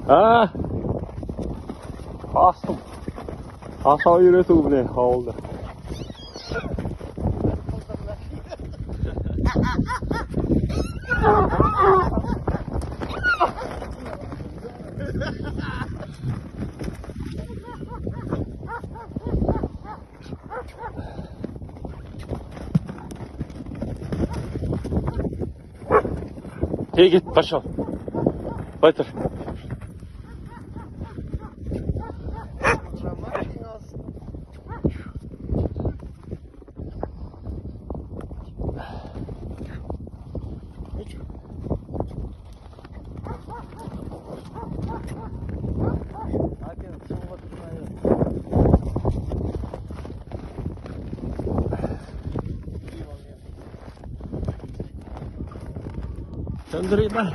А астым асау үйрету міне ауылда. Кет, пошел. Пойдем. Söndüreyim ben.